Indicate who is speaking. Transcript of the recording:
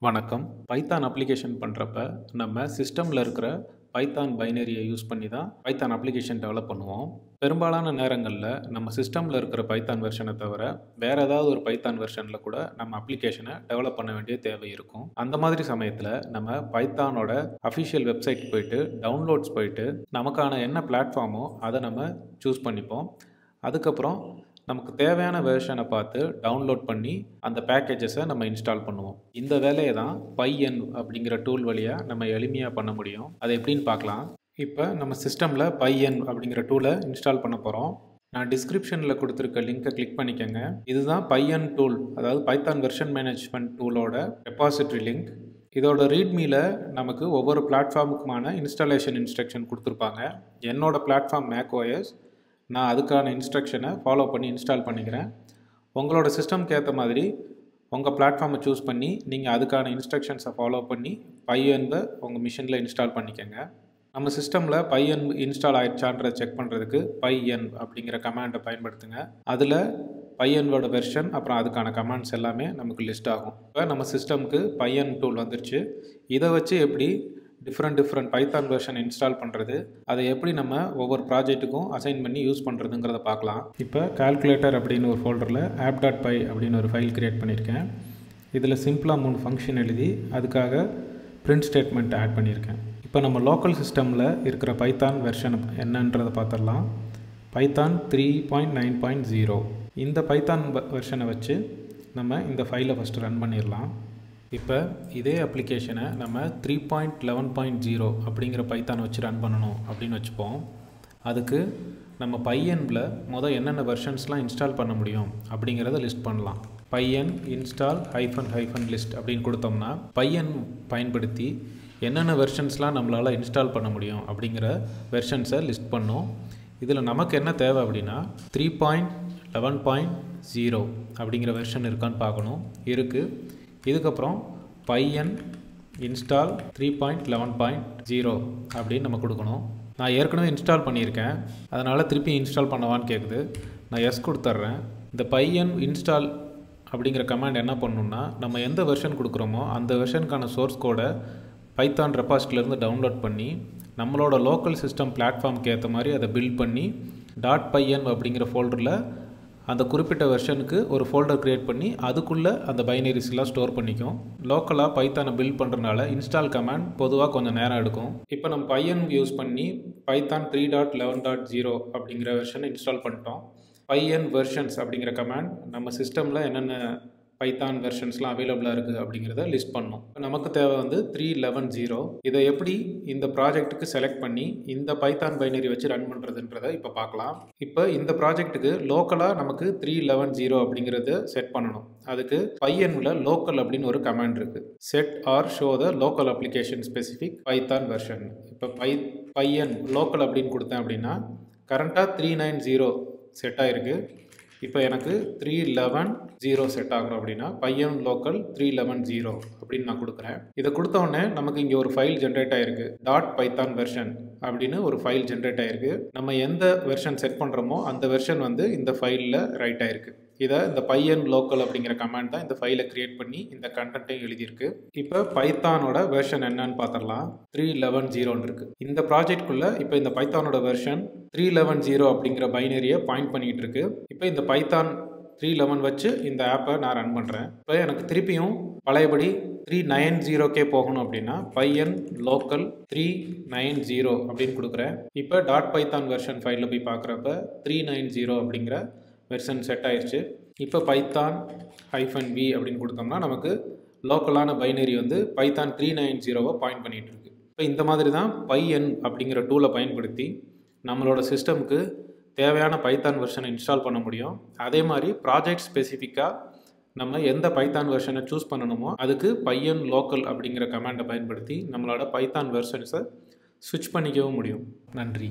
Speaker 1: வணக்கம். Python application பண்ணுறப்ப நம்ம சிஸ்டமில் இருக்கிற பைத்தான் பைனரியை யூஸ் பண்ணி தான் பைத்தான் அப்ளிகேஷன் டெவலப் பண்ணுவோம். பெரும்பாலான நேரங்களில் நம்ம சிஸ்டமில் இருக்கிற பைத்தான் வெர்ஷனை தவிர வேறு ஏதாவது ஒரு பைத்தான் வெர்ஷனில் கூட நம்ம அப்ளிகேஷனை டெவலப் பண்ண வேண்டிய தேவை இருக்கும். அந்த மாதிரி சமயத்தில் நம்ம பைத்தானோட அஃபிஷியல் வெப்சைட் போயிட்டு டவுன்லோட்ஸ் போயிட்டு நமக்கான என்ன பிளாட்ஃபார்மோ அதை நம்ம சூஸ் பண்ணிப்போம். அதுக்கப்புறம் நமக்கு தேவையான வெர்ஷனை பார்த்து டவுன்லோட் பண்ணி அந்த பேக்கேஜஸை நம்ம இன்ஸ்டால் பண்ணுவோம். இந்த வேலையை தான் பைஎன் அப்படிங்கிற டூல் வழியாக நம்ம எளிமையாக பண்ண முடியும். அதை எப்படின்னு பார்க்கலாம். இப்போ நம்ம சிஸ்டமில் பைஎன் அப்படிங்கிற டூலை இன்ஸ்டால் பண்ண போகிறோம். நான் டிஸ்கிரிப்ஷனில் கொடுத்துருக்க லிங்கை கிளிக் பண்ணிக்கோங்க. இதுதான் பைஎன் டூல், அதாவது பைத்தான் வெர்ஷன் மேனேஜ்மெண்ட் டூலோட ரெபாசிட்டரி லிங்க். இதோட ரீட்மியில் நமக்கு ஒவ்வொரு பிளாட்ஃபார்முக்குமான இன்ஸ்டாலேஷன் இன்ஸ்ட்ரக்ஷன் கொடுத்துருப்பாங்க. என்னோட பிளாட்ஃபார்ம் macOS. நான் அதுக்கான இன்ஸ்ட்ரக்ஷனை ஃபாலோ பண்ணி இன்ஸ்டால் பண்ணிக்கிறேன். உங்களோட சிஸ்டம்க்கு ஏற்ற மாதிரி உங்கள் பிளாட்ஃபார்மை சூஸ் பண்ணி நீங்கள் அதுக்கான இன்ஸ்ட்ரக்ஷன்ஸை ஃபாலோ பண்ணி பைஎன்வை உங்கள் மிஷினில் இன்ஸ்டால் பண்ணிக்கோங்க. நம்ம சிஸ்டமில் பைஎன் இன்ஸ்டால் ஆகிடுச்சான்றதை செக் பண்ணுறதுக்கு பைஎன் அப்படிங்கிற கமாண்டை பயன்படுத்துங்க. அதில் பைஎனோட வெர்ஷன் அப்புறம் அதுக்கான கமாண்ட்ஸ் எல்லாமே நமக்கு லிஸ்ட் ஆகும். இப்போ நம்ம சிஸ்டமுக்கு பைஎன் டூல் வந்துருச்சு. இதை வச்சு எப்படி டிஃப்ரெண்ட் பைத்தான் வெர்ஷன் இன்ஸ்டால் பண்ணுறது, அதை எப்படி நம்ம ஒவ்வொரு ப்ராஜெக்ட்டுக்கும் அசைன் பண்ணி யூஸ் பண்ணுறதுங்கிறத பார்க்கலாம். இப்போ கால்குலேட்டர் அப்படின்னு ஒரு ஃபோல்டரில் app.py அப்படின்னு ஒரு ஃபைல் க்ரியேட் பண்ணியிருக்கேன். இதில் சிம்பிளாக 3 ஃபங்க்ஷன் எழுதி அதுக்காக பிரிண்ட் ஸ்டேட்மெண்ட் ஆட் பண்ணியிருக்கேன். இப்போ நம்ம லோக்கல் சிஸ்டமில் இருக்கிற பைத்தான் வெர்ஷன் என்னன்றதை பார்த்துடலாம். பைத்தான் 3.9.0. இந்த பைத்தான் வெர்ஷனை வச்சு நம்ம இந்த ஃபைலை ஃபஸ்ட்டு ரன் பண்ணிடலாம். இப்போ இதே அப்ளிகேஷனை நம்ம 3.11.0 அப்படிங்கிற பைத்தானை வச்சு ரன் பண்ணணும் அப்படின்னு வச்சுப்போம். அதுக்கு நம்ம பைஎனில் என்னென்ன வெர்ஷன்ஸ்லாம் இன்ஸ்டால் பண்ண முடியும் அப்படிங்கிறத லிஸ்ட் பண்ணலாம். பைஎன் இன்ஸ்டால் --லிஸ்ட் அப்படின்னு கொடுத்தோம்னா பைஎன் பயன்படுத்தி என்னென்ன வெர்ஷன்ஸ்லாம் நம்மளால் இன்ஸ்டால் பண்ண முடியும் அப்படிங்கிற வெர்ஷன்ஸை லிஸ்ட் பண்ணோம். இதில் நமக்கு என்ன தேவை அப்படின்னா 3.11.0 அப்படிங்கிற வெர்ஷன் இருக்கான்னு பார்க்கணும். இருக்குது. இதுக்கப்புறம் பைஎன் இன்ஸ்டால் 3.11.0 அப்படின்னு நம்ம கொடுக்கணும். நான் ஏற்கனவே இன்ஸ்டால் பண்ணியிருக்கேன், அதனால் திருப்பி இன்ஸ்டால் பண்ணவான்னு கேட்குது. நான் எஸ் கொடுத்துட்றேன். இந்த பைஎன் இன்ஸ்டால் அப்படிங்கிற கமாண்ட் என்ன பண்ணணுன்னா, நம்ம எந்த வெர்ஷன் கொடுக்குறோமோ அந்த வெர்ஷனுக்கான சோர்ஸ் கோடை பைத்தான் ரெபாசிட்டரியிலேருந்து டவுன்லோட் பண்ணி நம்மளோட லோக்கல் சிஸ்டம் பிளாட்ஃபார்முக்கு ஏற்ற மாதிரி அதை பில்ட் பண்ணி .pyn அப்படிங்கிற ஃபோல்டரில் அந்த குறிப்பிட்ட வெர்ஷனுக்கு ஒரு ஃபோல்டர் க்ரியேட் பண்ணி அதுக்குள்ளே அந்த பைனரிஸ்லாம் ஸ்டோர் பண்ணிக்கும். லோக்கலாக பைத்தானை பில்ட் பண்ணுறதுனால இன்ஸ்டால் கமாண்ட் பொதுவாக கொஞ்சம் நேரம் எடுக்கும். இப்போ நம்ம பைஎன் யூஸ் பண்ணி பைத்தான் 3.11.0 அப்படிங்கிற வெர்ஷனை இன்ஸ்டால் பண்ணிட்டோம். பைஎன் வெர்ஷன்ஸ் அப்படிங்கிற கமாண்ட் நம்ம சிஸ்டமில் என்னென்ன பைத்தான் வெர்ஷன்ஸ்லாம் அவைலபிளாக இருக்குது அப்படிங்கிறத லிஸ்ட் பண்ணோம். நமக்கு தேவை 3.11.0. இதை எப்படி இந்த ப்ராஜெக்ட்டுக்கு செலக்ட் பண்ணி இந்த பைத்தான் பைனரி வச்சு ரன் பண்ணுறதுன்றதை இப்போ பார்க்கலாம். இப்போ இந்த ப்ராஜெக்ட்டுக்கு லோக்கலாக நமக்கு 3.11.0 அப்படிங்கிறத செட் பண்ணணும். அதுக்கு பைஎனில் லோக்கல் அப்படின்னு ஒரு கமாண்ட் இருக்குது. Set or show the local application specific Python version. இப்போ பைஎன் லோக்கல் அப்படின்னு கொடுத்தேன் அப்படின்னா கரண்ட்டாக 390 செட் ஆகிருக்கு. இப்போ எனக்கு 3.11.0 செட் ஆகணும் அப்படின்னா பையன் லோக்கல் 3.11.0 அப்படின்னு நான் கொடுக்குறேன். இதை கொடுத்தோடனே நமக்கு இங்கே ஒரு ஃபைல் ஜென்ரேட் ஆகிருக்கு. .python வெர்ஷன் அப்படின்னு ஒரு ஃபைல் ஜென்ரேட் ஆகிருக்கு. நம்ம எந்த வெர்ஷன் செட் பண்ணுறோமோ அந்த வெர்ஷன் இந்த ஃபைலில் ரைட் ஆகிருக்கு. இதை இந்த பையன் லோக்கல் அப்படிங்கிற கமாண்ட் தான் இந்த ஃபைலை கிரியேட் பண்ணி இந்த கண்டென்ட்டையும் எழுதியிருக்கு. இப்போ பைத்தானோட வெர்ஷன் என்னன்னு பார்த்துடலாம். 3.11.0 இருக்குது. இந்த ப்ராஜெக்ட்குள்ளே இப்போ இந்த பைத்தானோட வெர்ஷன் 3.11.0 அப்படிங்கிற பைனரியை பாயிண்ட் பண்ணிகிட்டு இருக்கு. இப்போ இந்த பைத்தான் 3.11 வச்சு இந்த ஆப்பை நான் ரன் பண்ணுறேன். இப்போ எனக்கு திருப்பியும் பழையபடி 390K போகணும் அப்படின்னா பையன் லோக்கல் 390 அப்படின்னு கொடுக்குறேன். இப்போ .python வெர்ஷன் ஃபைலில் போய் பார்க்குறப்ப 390 அப்படிங்கிற வெர்ஷன் செட் ஆயிடுச்சு. இப்போ பைத்தான் -v அப்படின்னு கொடுத்தோம்னா நமக்கு லோக்கலான பைனரி பைத்தான் 390 பாயிண்ட் பண்ணிகிட்டு இருக்கு. இப்போ இந்த மாதிரி தான் பைஎன் அப்படிங்கிற டூலை பயன்படுத்தி நம்மளோட சிஸ்டமுக்கு தேவையான பைத்தான் வெர்ஷனை இன்ஸ்டால் பண்ண முடியும். அதே மாதிரி ப்ராஜெக்ட் ஸ்பெசிஃபிக்காக நம்ம எந்த பைத்தான் வெர்ஷனை சூஸ் பண்ணணுமோ அதுக்கு பையன் லோக்கல் அப்படிங்கிற கமாண்டை பயன்படுத்தி நம்மளோட பைத்தான் வெர்ஷன்ஸை ஸ்விட்ச் பண்ணிக்கவும் முடியும். நன்றி.